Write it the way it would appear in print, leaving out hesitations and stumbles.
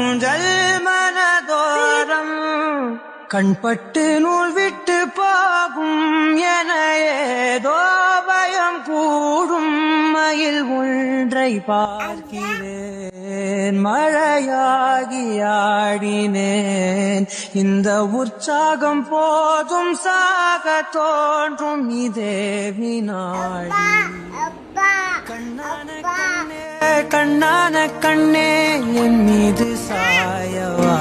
ஊஞ்சல் மனதோரம் கண்பட்டு நூல் விட்டு போகும் என ஏதோ பயம் கூடும் மயில் ஒன்றை பார்க்கிறேன் மழையாகி ஆடினேன் இந்த உற்சாகம் போதும் சாக தோன்றும் இதே வினாடி கண்ணான கண்ணே கண்ணான கண்ணே என் மீது சாயவா